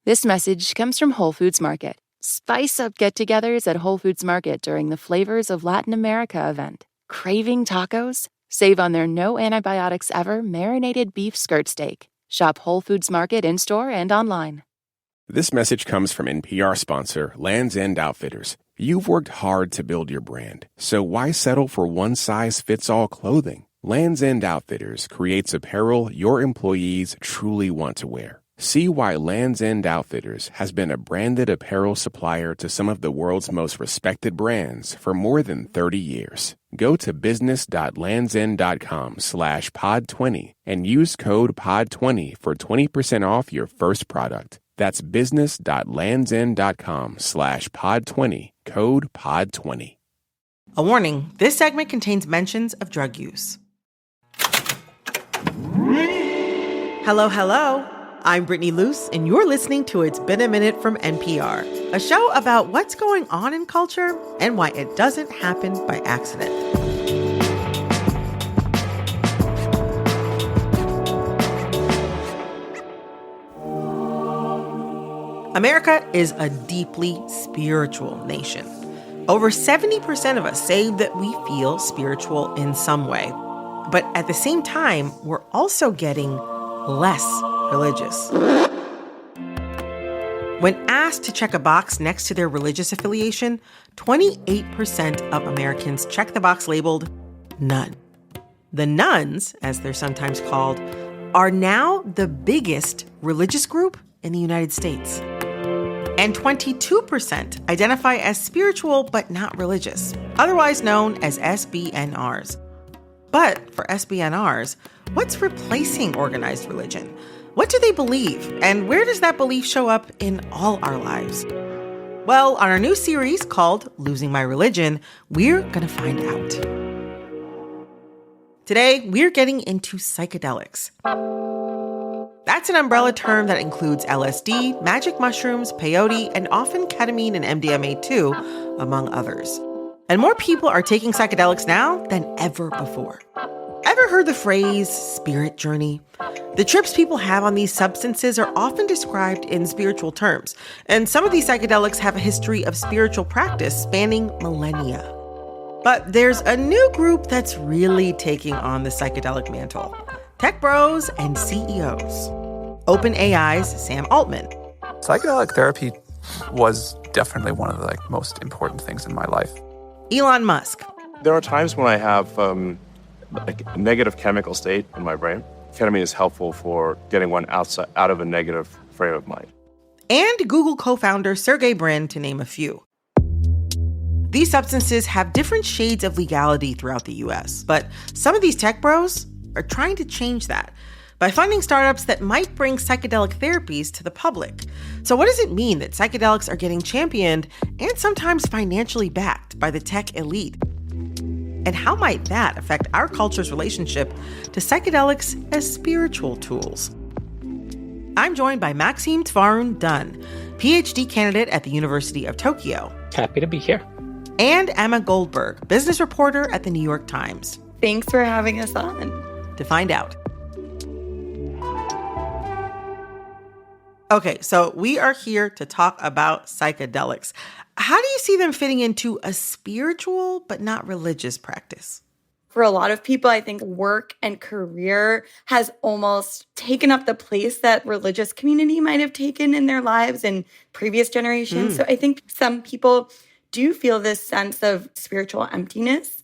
This message comes from Whole Foods Market. Spice up get-togethers at Whole Foods Market during the Flavors of Latin America event. Craving tacos? Save on their no antibiotics ever marinated beef skirt steak. Shop Whole Foods Market in-store and online. This message comes from NPR sponsor Land's End Outfitters. You've worked hard to build your brand, so why settle for one-size-fits-all clothing? Land's End Outfitters creates apparel your employees truly want to wear. See why Land's End Outfitters has been a branded apparel supplier to some of the world's most respected brands for more than 30 years. Go to business.landsend.com/pod20 and use code POD20 for 20% off your first product. That's business.landsend.com/pod20, code POD20. A warning, this segment contains mentions of drug use. Hello. I'm Brittany Luce, and you're listening to It's Been a Minute from NPR, a show about what's going on in culture and why it doesn't happen by accident. America is a deeply spiritual nation. Over 70% of us say that we feel spiritual in some way. But at the same time, we're also getting less religious. When asked to check a box next to their religious affiliation, 28% of Americans check the box labeled none. The nuns, as they're sometimes called, are now the biggest religious group in the United States. And 22% identify as spiritual but not religious, otherwise known as SBNRs. But for SBNRs, what's replacing organized religion? What do they believe? And where does that belief show up in all our lives? Well, on our new series called Losing My Religion, we're going to find out. Today, we're getting into psychedelics. That's an umbrella term that includes LSD, magic mushrooms, peyote, and often ketamine and MDMA too, among others. And more people are taking psychedelics now than ever before. Ever heard the phrase spirit journey? The trips people have on these substances are often described in spiritual terms, and some of these psychedelics have a history of spiritual practice spanning millennia. But there's a new group that's really taking on the psychedelic mantle: tech bros and CEOs. OpenAI's Sam Altman. Psychedelic therapy was definitely one of the most important things in my life. Elon Musk. There are times when I have a negative chemical state in my brain. Ketamine is helpful for getting one out of a negative frame of mind. And Google co-founder Sergey Brin, to name a few. These substances have different shades of legality throughout the US, but some of these tech bros are trying to change that by funding startups that might bring psychedelic therapies to the public. So what does it mean that psychedelics are getting championed and sometimes financially backed by the tech elite? And how might that affect our culture's relationship to psychedelics as spiritual tools? I'm joined by Maxim Tvorun-Dunn, PhD candidate at the University of Tokyo. Happy to be here. And Emma Goldberg, business reporter at the New York Times. Thanks for having us on. To find out. Okay, so we are here to talk about psychedelics. How do you see them fitting into a spiritual but not religious practice? For a lot of people, I think work and career has almost taken up the place that religious community might have taken in their lives in previous generations. So I think some people do feel this sense of spiritual emptiness,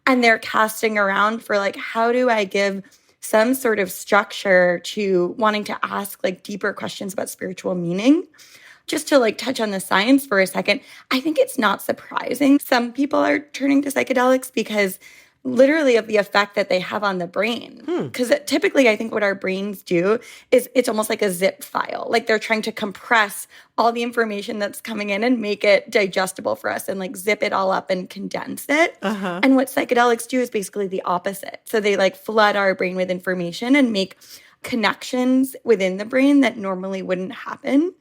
and they're casting around for how do I give some sort of structure to wanting to ask deeper questions about spiritual meaning. Just to touch on the science for a second, I think it's not surprising some people are turning to psychedelics because literally of the effect that they have on the brain. Because typically I think what our brains do is it's almost like a zip file. They're trying to compress all the information that's coming in and make it digestible for us and zip it all up and condense it. And what psychedelics do is basically the opposite. So they flood our brain with information and make connections within the brain that normally wouldn't happen.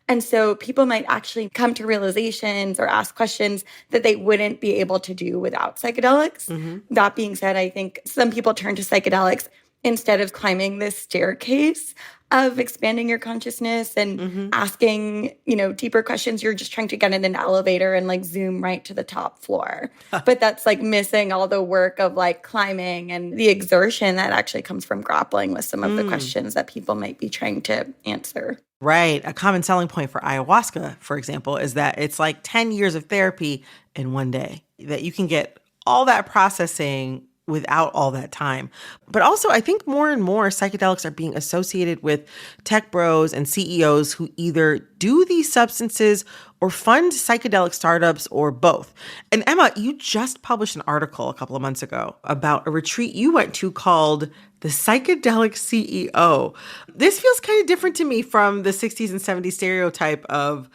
And so people might actually come to realizations or ask questions that they wouldn't be able to do without psychedelics. That being said, I think some people turn to psychedelics instead of climbing this staircase of expanding your consciousness and asking, deeper questions. You're just trying to get in an elevator and like zoom right to the top floor. But that's like missing all the work of like climbing and the exertion that actually comes from grappling with some of the questions that people might be trying to answer. Right. A common selling point for ayahuasca, for example, is that it's like 10 years of therapy in one day, that you can get all that processing without all that time. But also, I think more and more psychedelics are being associated with tech bros and CEOs who either do these substances or fund psychedelic startups or both. And Emma, you just published an article a couple of months ago about a retreat you went to called The Psychedelic CEO. This feels kind of different to me from the 60s and 70s stereotype of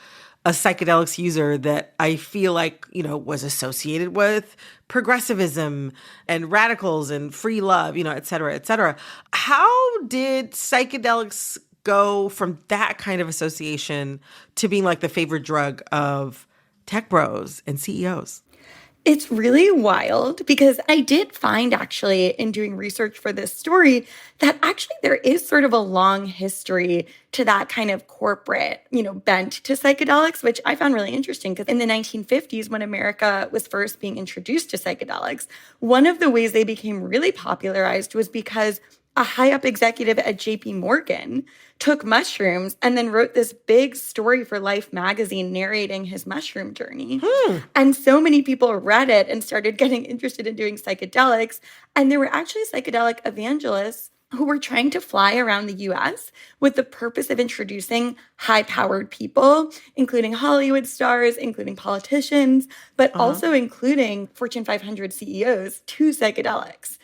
a psychedelics user that I feel like, was associated with progressivism and radicals and free love, et cetera, et cetera. How did psychedelics go from that kind of association to being like the favorite drug of tech bros and CEOs? It's really wild because I did find actually in doing research for this story that actually there is sort of a long history to that kind of corporate, bent to psychedelics, which I found really interesting because in the 1950s, when America was first being introduced to psychedelics, one of the ways they became really popularized was because a high-up executive at JP Morgan took mushrooms and then wrote this big story for Life magazine narrating his mushroom journey. And so many people read it and started getting interested in doing psychedelics. And there were actually psychedelic evangelists who were trying to fly around the US with the purpose of introducing high-powered people, including Hollywood stars, including politicians, but also including Fortune 500 CEOs to psychedelics.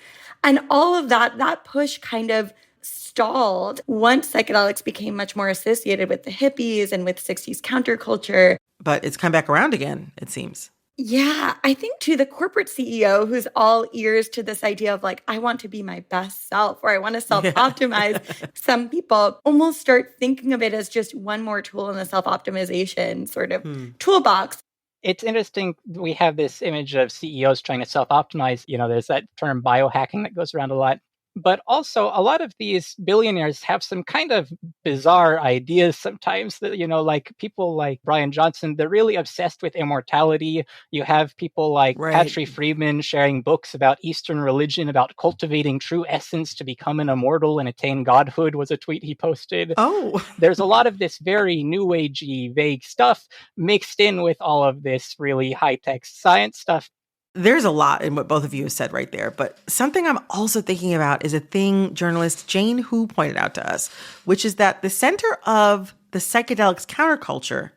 And all of that push kind of stalled once psychedelics became much more associated with the hippies and with 60s counterculture. But it's come back around again, it seems. Yeah, I think to the corporate CEO who's all ears to this idea of like, I want to be my best self or I want to self-optimize, some people almost start thinking of it as just one more tool in the self-optimization sort of toolbox. It's interesting. We have this image of CEOs trying to self-optimize. There's that term biohacking that goes around a lot. But also, a lot of these billionaires have some kind of bizarre ideas sometimes that, like people like Brian Johnson, they're really obsessed with immortality. You have people like Patrick Friedman sharing books about Eastern religion, about cultivating true essence to become an immortal and attain godhood was a tweet he posted. Oh, there's a lot of this very new agey, vague stuff mixed in with all of this really high-tech science stuff. There's a lot in what both of you have said right there, but something I'm also thinking about is a thing journalist Jane Hu pointed out to us, which is that the center of the psychedelics counterculture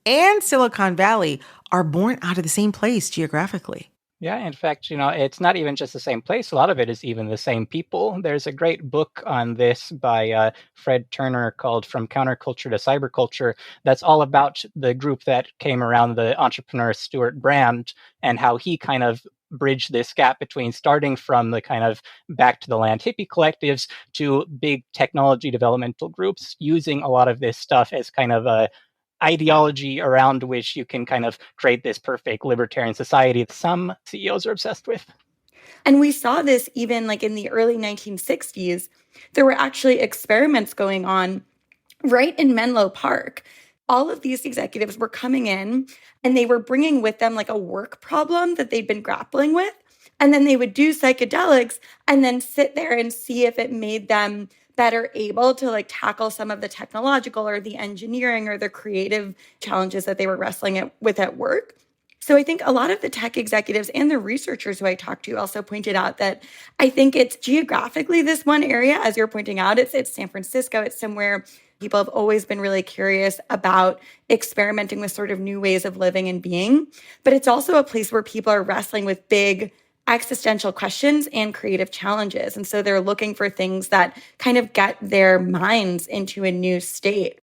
and Silicon Valley are born out of the same place geographically. Yeah, in fact, it's not even just the same place. A lot of it is even the same people. There's a great book on this by Fred Turner called From Counterculture to Cyberculture that's all about the group that came around the entrepreneur Stuart Brand and how he kind of bridged this gap between starting from the kind of back to the land hippie collectives to big technology developmental groups using a lot of this stuff as kind of a ideology around which you can kind of create this perfect libertarian society that some CEOs are obsessed with. And we saw this even like in the early 1960s. There were actually experiments going on right in Menlo Park. All of these executives were coming in and they were bringing with them like a work problem that they'd been grappling with. And then they would do psychedelics and then sit there and see if it made them better able to like tackle some of the technological or the engineering or the creative challenges that they were wrestling with at work. So I think a lot of the tech executives and the researchers who I talked to also pointed out that I think it's geographically this one area, as you're pointing out, it's San Francisco. It's somewhere people have always been really curious about experimenting with sort of new ways of living and being. But it's also a place where people are wrestling with big existential questions and creative challenges. And so they're looking for things that kind of get their minds into a new state.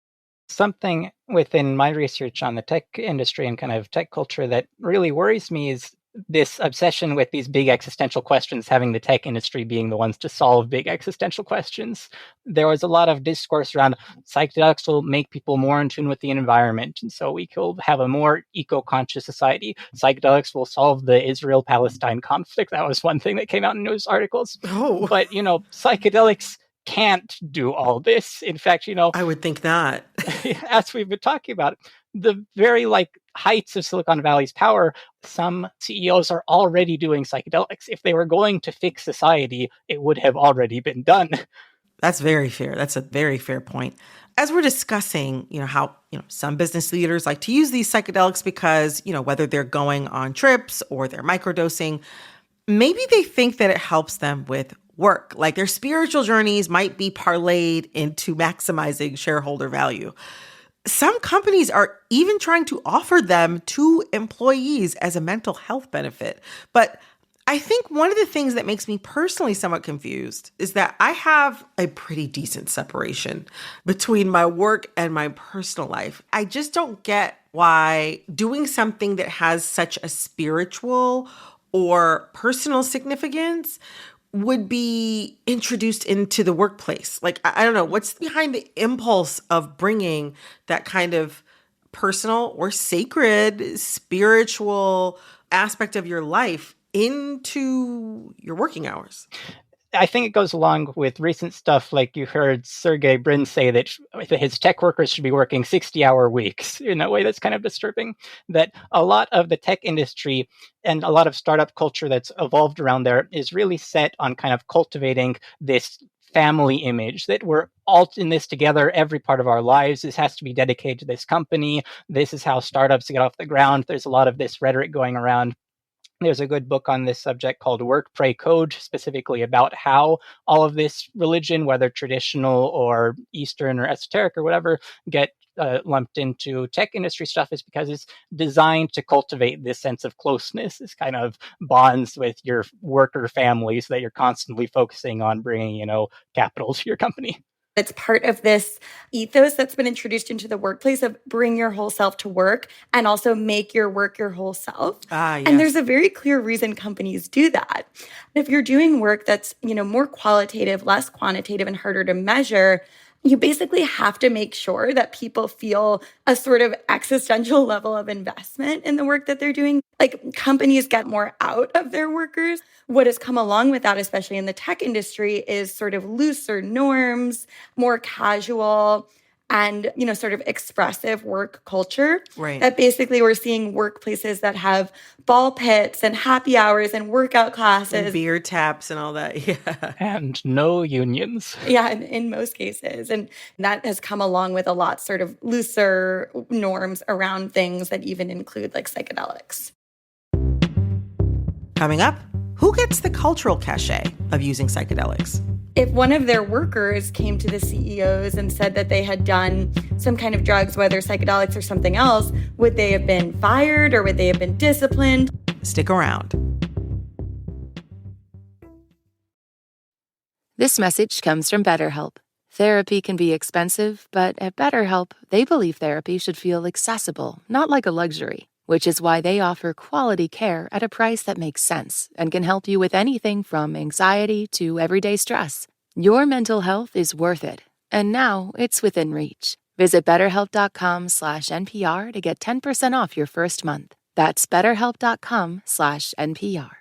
Something within my research on the tech industry and kind of tech culture that really worries me is this obsession with these big existential questions, having the tech industry being the ones to solve big existential questions. There was a lot of discourse around psychedelics will make people more in tune with the environment, and so we could have a more eco-conscious society. Psychedelics will solve the Israel-Palestine conflict. That was one thing that came out in news articles. Oh. But, psychedelics can't do all this. In fact, I would think not. as we've been talking about, the very heights of Silicon Valley's power, some CEOs are already doing psychedelics. If they were going to fix society, it would have already been done. That's very fair. That's a very fair point. As we're discussing, how, some business leaders like to use these psychedelics because, whether they're going on trips or they're microdosing, maybe they think that it helps them with work. Like their spiritual journeys might be parlayed into maximizing shareholder value. Some companies are even trying to offer them to employees as a mental health benefit. But I think one of the things that makes me personally somewhat confused is that I have a pretty decent separation between my work and my personal life. I just don't get why doing something that has such a spiritual or personal significance would be introduced into the workplace. I don't know, what's behind the impulse of bringing that kind of personal or sacred spiritual aspect of your life into your working hours? I think it goes along with recent stuff, like you heard Sergey Brin say that his tech workers should be working 60-hour weeks in a way that's kind of disturbing. That a lot of the tech industry and a lot of startup culture that's evolved around there is really set on kind of cultivating this family image that we're all in this together, every part of our lives. This has to be dedicated to this company. This is how startups get off the ground. There's a lot of this rhetoric going around. There's a good book on this subject called Work, Pray, Code, specifically about how all of this religion, whether traditional or Eastern or esoteric or whatever, get lumped into tech industry stuff, is because it's designed to cultivate this sense of closeness, this kind of bonds with your worker families that you're constantly focusing on bringing, capital to your company. It's part of this ethos that's been introduced into the workplace of bring your whole self to work and also make your work your whole self. Yes. And there's a very clear reason companies do that. If you're doing work that's, more qualitative, less quantitative, and harder to measure, you basically have to make sure that people feel a sort of existential level of investment in the work that they're doing. Companies get more out of their workers. What has come along with that, especially in the tech industry, is sort of looser norms, more casual, and, sort of expressive work culture. Right. That basically we're seeing workplaces that have ball pits and happy hours and workout classes. And beer taps and all that. Yeah. And no unions. Yeah, in most cases. And that has come along with a lot sort of looser norms around things that even include psychedelics. Coming up, who gets the cultural cachet of using psychedelics? If one of their workers came to the CEOs and said that they had done some kind of drugs, whether psychedelics or something else, would they have been fired or would they have been disciplined? Stick around. This message comes from BetterHelp. Therapy can be expensive, but at BetterHelp, they believe therapy should feel accessible, not like a luxury, which is why they offer quality care at a price that makes sense and can help you with anything from anxiety to everyday stress. Your mental health is worth it, and now it's within reach. Visit BetterHelp.com/NPR to get 10% off your first month. That's BetterHelp.com/NPR.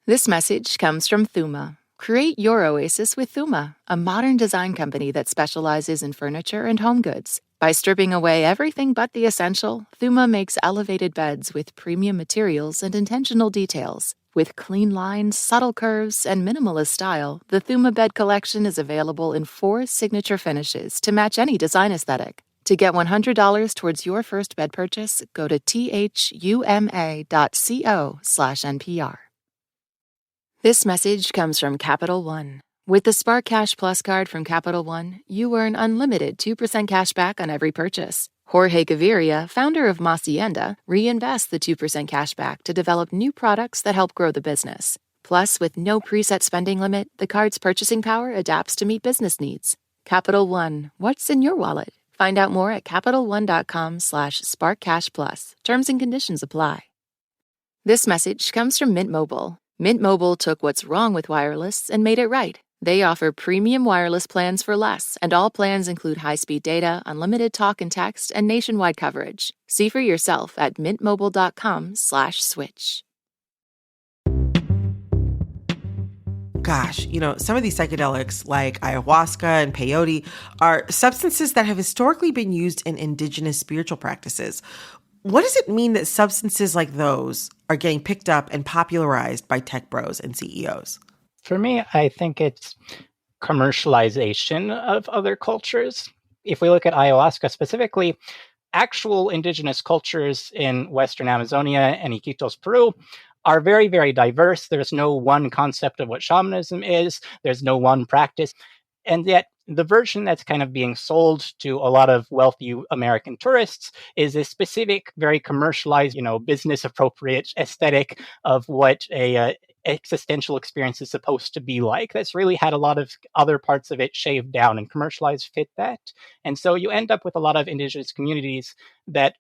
This message comes from Thuma. Create your oasis with Thuma, a modern design company that specializes in furniture and home goods. By stripping away everything but the essential, Thuma makes elevated beds with premium materials and intentional details. With clean lines, subtle curves, and minimalist style, the Thuma bed collection is available in 4 signature finishes to match any design aesthetic. To get $100 towards your first bed purchase, go to thuma.co/NPR. This message comes from Capital One. With the Spark Cash Plus card from Capital One, you earn unlimited 2% cash back on every purchase. Jorge Gaviria, founder of Hacienda, reinvests the 2% cash back to develop new products that help grow the business. Plus, with no preset spending limit, the card's purchasing power adapts to meet business needs. Capital One, what's in your wallet? Find out more at CapitalOne.com/SparkCashPlus. Terms and conditions apply. This message comes from Mint Mobile. Mint Mobile took what's wrong with wireless and made it right. They offer premium wireless plans for less, and all plans include high-speed data, unlimited talk and text, and nationwide coverage. See for yourself at mintmobile.com/switch. Gosh, some of these psychedelics like ayahuasca and peyote are substances that have historically been used in indigenous spiritual practices. What does it mean that substances like those are getting picked up and popularized by tech bros and CEOs? For me, I think it's commercialization of other cultures. If we look at ayahuasca specifically, actual indigenous cultures in Western Amazonia and Iquitos, Peru, are very, very diverse. There's no one concept of what shamanism is. There's no one practice. And yet, the version that's kind of being sold to a lot of wealthy American tourists is a specific, very commercialized, business appropriate aesthetic of what a existential experience is supposed to be like. That's really had a lot of other parts of it shaved down, and commercialized fit that. And so you end up with a lot of indigenous communities that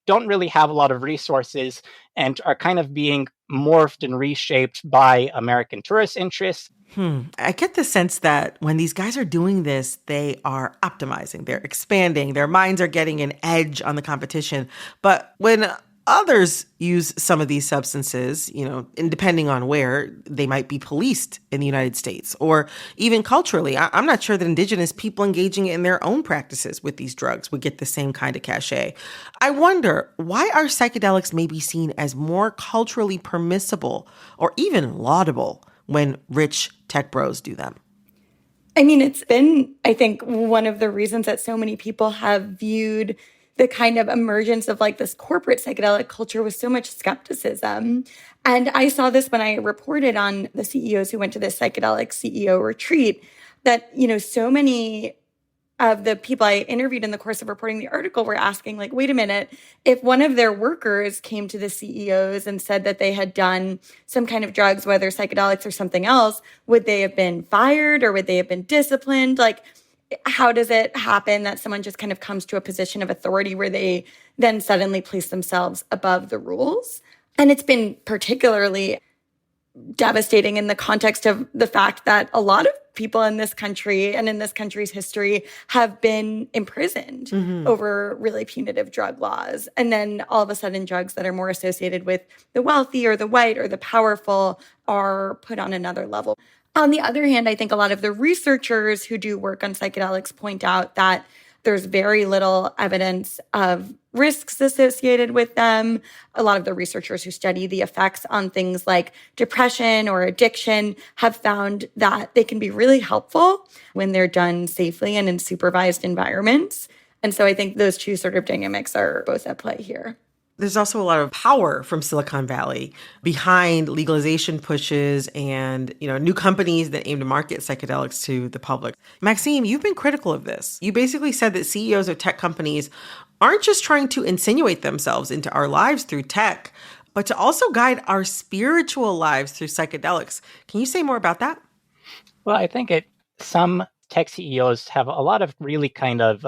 don't really have a lot of resources and are kind of being morphed and reshaped by American tourist interests. I get the sense that when these guys are doing this, they are optimizing, they're expanding, their minds are getting an edge on the competition. But when others use some of these substances, and depending on where, they might be policed in the United States or even culturally. I'm not sure that indigenous people engaging in their own practices with these drugs would get the same kind of cachet. I wonder, why are psychedelics maybe seen as more culturally permissible or even laudable when rich tech bros do them? I mean, it's been, I think, one of the reasons that so many people have viewed the kind of emergence of like this corporate psychedelic culture with so much skepticism. And I saw this when I reported on the CEOs who went to this psychedelic CEO retreat, that, so many of the people I interviewed in the course of reporting the article were asking, like, wait a minute, if one of their workers came to the CEOs and said that they had done some kind of drugs, whether psychedelics or something else, would they have been fired or would they have been disciplined? Like, how does it happen that someone just kind of comes to a position of authority where they then suddenly place themselves above the rules? And it's been particularly devastating in the context of the fact that a lot of people in this country and in this country's history have been imprisoned over really punitive drug laws. And then all of a sudden, drugs that are more associated with the wealthy or the white or the powerful are put on another level. On the other hand, I think a lot of the researchers who do work on psychedelics point out that there's very little evidence of risks associated with them. A lot of the researchers who study the effects on things like depression or addiction have found that they can be really helpful when they're done safely and in supervised environments. And so I think those two sort of dynamics are both at play here. There's also a lot of power from Silicon Valley behind legalization pushes and, new companies that aim to market psychedelics to the public. Maxim, you've been critical of this. You basically said that CEOs of tech companies aren't just trying to insinuate themselves into our lives through tech, but to also guide our spiritual lives through psychedelics. Can you say more about that? Well, I think some tech CEOs have a lot of really kind of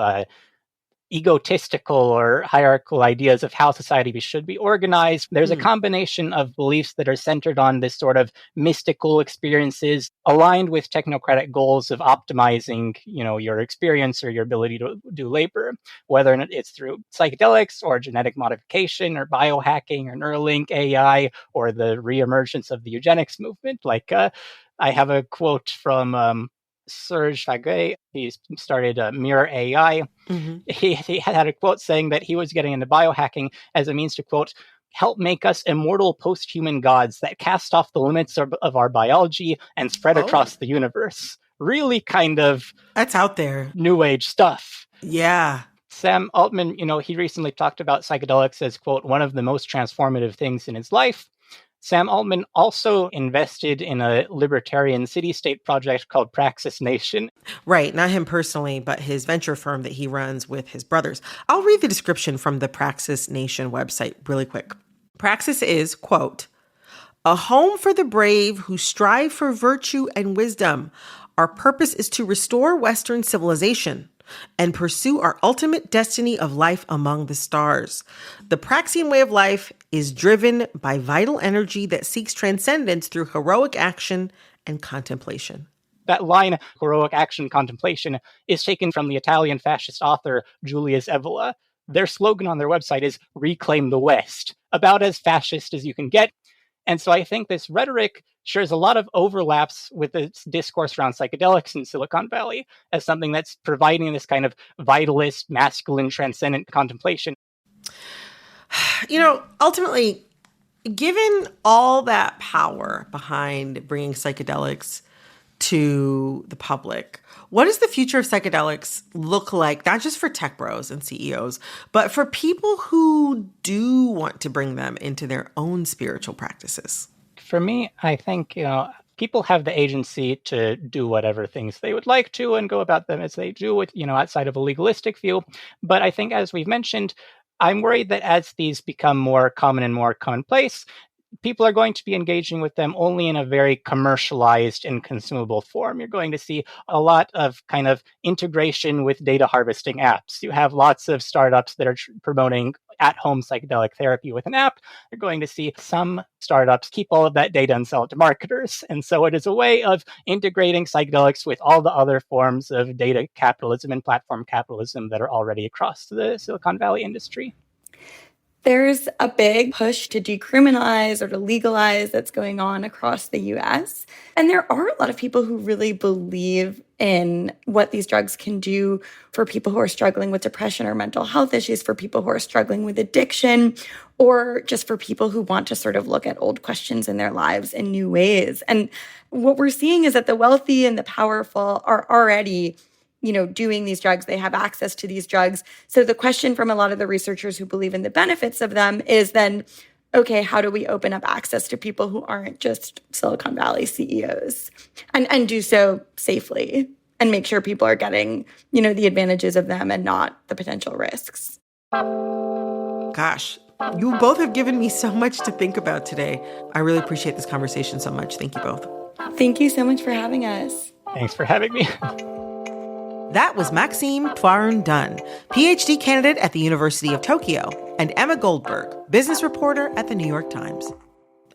egotistical or hierarchical ideas of how society should be organized. There's a combination of beliefs that are centered on this sort of mystical experiences aligned with technocratic goals of optimizing, your experience or your ability to do labor, whether it's through psychedelics or genetic modification or biohacking or Neuralink AI or the reemergence of the eugenics movement. Like I have a quote from Serge Faguet. He started Mirror AI. He had a quote saying that he was getting into biohacking as a means to, quote, help make us immortal post-human gods that cast off the limits of our biology and spread across the universe. Really kind of... That's out there. New age stuff. Yeah. Sam Altman, he recently talked about psychedelics as, quote, one of the most transformative things in his life. Sam Altman also invested in a libertarian city-state project called Praxis Nation. Right, not him personally, but his venture firm that he runs with his brothers. I'll read the description from the Praxis Nation website really quick. Praxis is, quote, a home for the brave who strive for virtue and wisdom. Our purpose is to restore Western civilization and pursue our ultimate destiny of life among the stars. The Praxian way of life is driven by vital energy that seeks transcendence through heroic action and contemplation. That line, heroic action contemplation, is taken from the Italian fascist author Julius Evola. Their slogan on their website is reclaim the West, about as fascist as you can get. And so I think this rhetoric Sure, there's a lot of overlaps with this discourse around psychedelics in Silicon Valley as something that's providing this kind of vitalist, masculine, transcendent contemplation. Ultimately, given all that power behind bringing psychedelics to the public, what does the future of psychedelics look like, not just for tech bros and CEOs, but for people who do want to bring them into their own spiritual practices? For me, I think, people have the agency to do whatever things they would like to and go about them as they do with, outside of a legalistic view. But I think, as we've mentioned, I'm worried that as these become more common and more commonplace, people are going to be engaging with them only in a very commercialized and consumable form. You're going to see a lot of kind of integration with data harvesting apps. You have lots of startups that are promoting at-home psychedelic therapy with an app. You're going to see some startups keep all of that data and sell it to marketers. And so it is a way of integrating psychedelics with all the other forms of data capitalism and platform capitalism that are already across the Silicon Valley industry. There's a big push to decriminalize or to legalize that's going on across the US. And there are a lot of people who really believe in what these drugs can do for people who are struggling with depression or mental health issues, for people who are struggling with addiction, or just for people who want to sort of look at old questions in their lives in new ways. And what we're seeing is that the wealthy and the powerful are already doing these drugs. They have access to these drugs. So the question from a lot of the researchers who believe in the benefits of them is then, okay, how do we open up access to people who aren't just Silicon Valley CEOs and do so safely and make sure people are getting, the advantages of them and not the potential risks? Gosh, you both have given me so much to think about today. I really appreciate this conversation so much. Thank you both. Thank you so much for having us. Thanks for having me. That was Maxim Tvorun-Dunn, PhD candidate at the University of Tokyo, and Emma Goldberg, business reporter at the New York Times.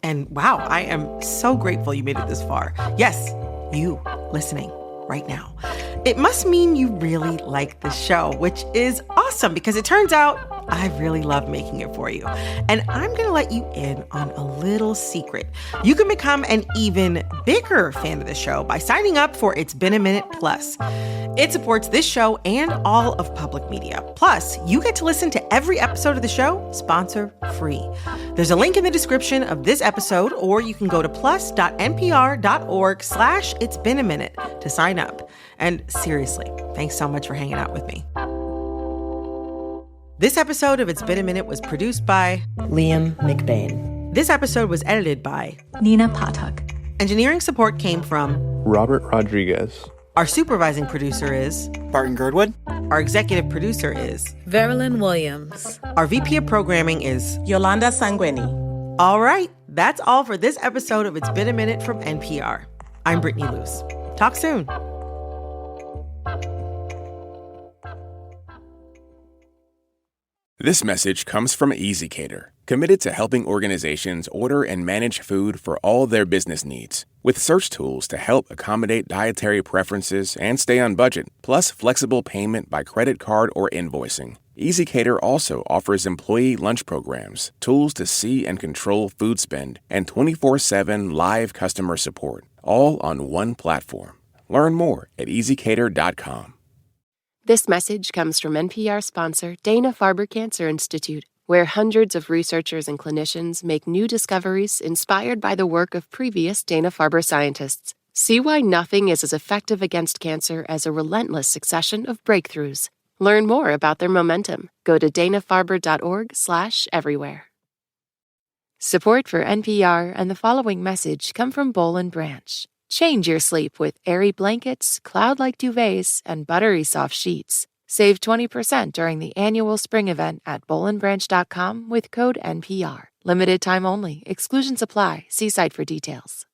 And wow, I am so grateful you made it this far. Yes, you listening right now. It must mean you really like the show, which is awesome because it turns out I really love making it for you. And I'm going to let you in on a little secret. You can become an even bigger fan of the show by signing up for It's Been a Minute Plus. It supports this show and all of public media. Plus, you get to listen to every episode of the show sponsor-free. There's a link in the description of this episode, or you can go to plus.npr.org/It's Been a Minute to sign up. And seriously, thanks so much for hanging out with me. This episode of It's Been a Minute was produced by Liam McBain. This episode was edited by Nina Patak. Engineering support came from Robert Rodriguez. Our supervising producer is Barton Girdwood. Our executive producer is Verilyn Williams. Our VP of programming is Yolanda Sanguini. All right, that's all for this episode of It's Been a Minute from NPR. I'm Brittany Luce. Talk soon. This message comes from EasyCater, committed to helping organizations order and manage food for all their business needs, with search tools to help accommodate dietary preferences and stay on budget, plus flexible payment by credit card or invoicing. EasyCater also offers employee lunch programs, tools to see and control food spend, and 24/7 live customer support, all on one platform. Learn more at easycater.com. This message comes from NPR sponsor Dana-Farber Cancer Institute, where hundreds of researchers and clinicians make new discoveries inspired by the work of previous Dana-Farber scientists. See why nothing is as effective against cancer as a relentless succession of breakthroughs. Learn more about their momentum. Go to danafarber.org/everywhere. Support for NPR and the following message come from Boll & Branch. Change your sleep with airy blankets, cloud-like duvets, and buttery soft sheets. Save 20% during the annual spring event at bollandbranch.com with code NPR. Limited time only. Exclusions apply. See site for details.